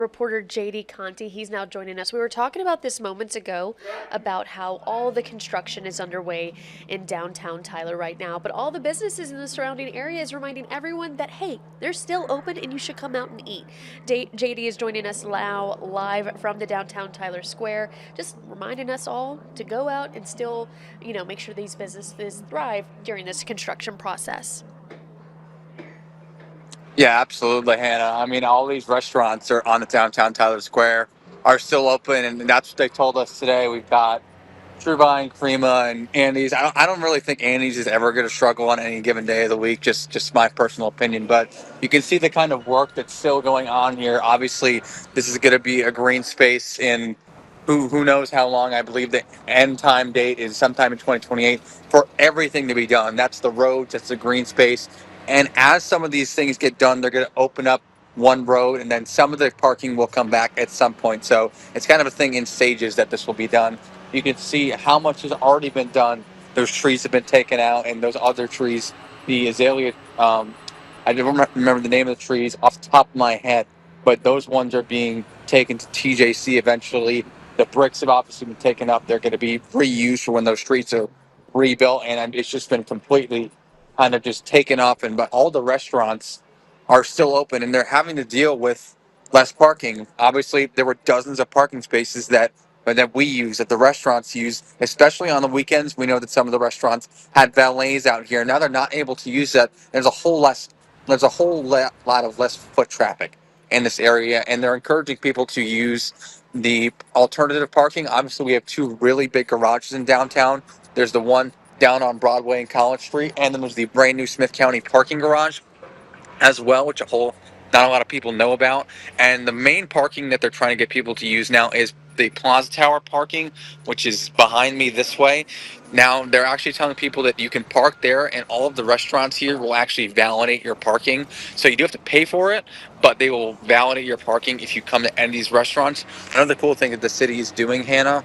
Reporter JD Conti. He's now joining us. We were talking about this moments ago about how all the construction is underway in downtown Tyler right now, but all the businesses in the surrounding area is reminding everyone that, hey, they're still open and you should come out and eat. JD is joining us now live from the downtown Tyler Square, just reminding us all to go out and still, make sure these businesses thrive during this construction process. Yeah, absolutely, Hannah. I mean, all these restaurants are on the downtown Tyler Square are still open, and that's what they told us today. We've got Truvine, Crema, and Andy's. I don't really think Andy's is ever going to struggle on any given day of the week. Just my personal opinion, but you can see the kind of work that's still going on here. Obviously, this is going to be a green space in who knows how long. I believe the end time date is sometime in 2028 for everything to be done. That's the roads, that's the green space. And as some of these things get done, they're going to open up one road, and then some of the parking will come back at some point. So it's kind of a thing in stages that this will be done. You can see how much has already been done. Those trees have been taken out, and those other trees, the azalea, I don't remember the name of the trees off the top of my head, but those ones are being taken to TJC eventually. The bricks have obviously been taken up. They're going to be reused for when those streets are rebuilt, and it's just been completely kind of just taken off. And but all the restaurants are still open, and they're having to deal with less parking. Obviously, there were dozens of parking spaces that we use, that the restaurants use, especially on the weekends. We know that some of the restaurants had valets out here. Now they're not able to use that. There's a whole lot of less foot traffic in this area, and they're encouraging people to use the alternative parking. Obviously, we have two really big garages in downtown. There's the one down on Broadway and College Street, and then there's the brand new Smith County parking garage as well, which not a lot of people know about. And the main parking that they're trying to get people to use now is the Plaza Tower parking, which is behind me this way. Now they're actually telling people that you can park there, and all of the restaurants here will actually validate your parking. So you do have to pay for it, but they will validate your parking if you come to any of these restaurants. Another cool thing that the city is doing, Hannah,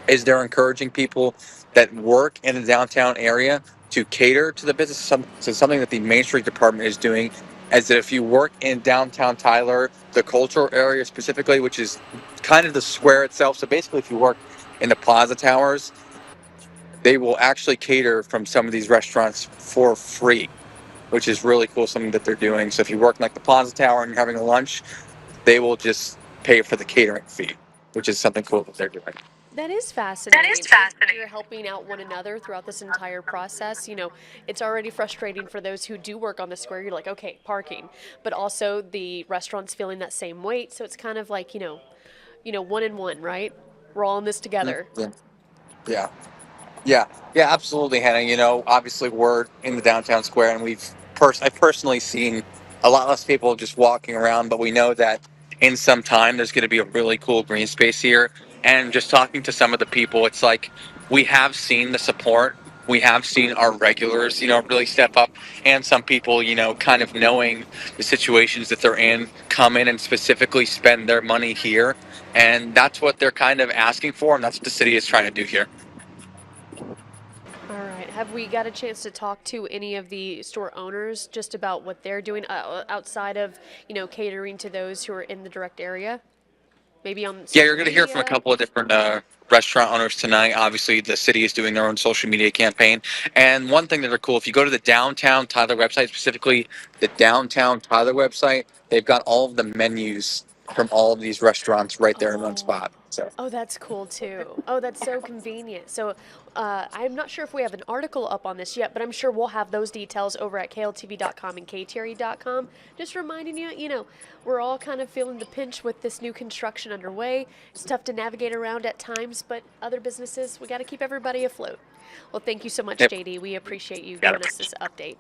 is they're encouraging people that work in the downtown area to cater to the business. So something that the Main Street Department is doing is that if you work in downtown Tyler, the cultural area specifically, which is kind of the square itself. So basically, if you work in the Plaza Towers, they will actually cater from some of these restaurants for free, which is really cool. Something that they're doing. So if you work in like the Plaza Tower and you're having a lunch, they will just pay for the catering fee, which is something cool that they're doing. That is fascinating. And you're helping out one another throughout this entire process. It's already frustrating for those who do work on the square. You're like, okay, parking. But also the restaurant's feeling that same weight. So it's kind of like, one and one, right? We're all in this together. Yeah. Yeah. Yeah, yeah, absolutely, Hannah. Obviously we're in the downtown square, and I've personally seen a lot less people just walking around, but we know that in some time there's going to be a really cool green space here. And just talking to some of the people, it's like we have seen the support. We have seen our regulars, really step up, and some people, kind of knowing the situations that they're in, come in and specifically spend their money here. And that's what they're kind of asking for, and that's what the city is trying to do here. All right. Have we got a chance to talk to any of the store owners just about what they're doing outside of, catering to those who are in the direct area? Maybe on Yeah, you're social going to hear from a media? couple of different restaurant owners tonight. Obviously, the city is doing their own social media campaign. And one thing that are cool, if you go to the downtown Tyler website, specifically the downtown Tyler website, they've got all of the menus from all of these restaurants right there in one Oh. spot. So. Oh, that's cool too. Oh, that's so convenient. So, I'm not sure if we have an article up on this yet, but I'm sure we'll have those details over at kltv.com and ktre.com. Just reminding you, we're all kind of feeling the pinch with this new construction underway. It's tough to navigate around at times, but other businesses, we got to keep everybody afloat. Well, thank you so much, Yep. JD. We appreciate you Got giving us it. this update.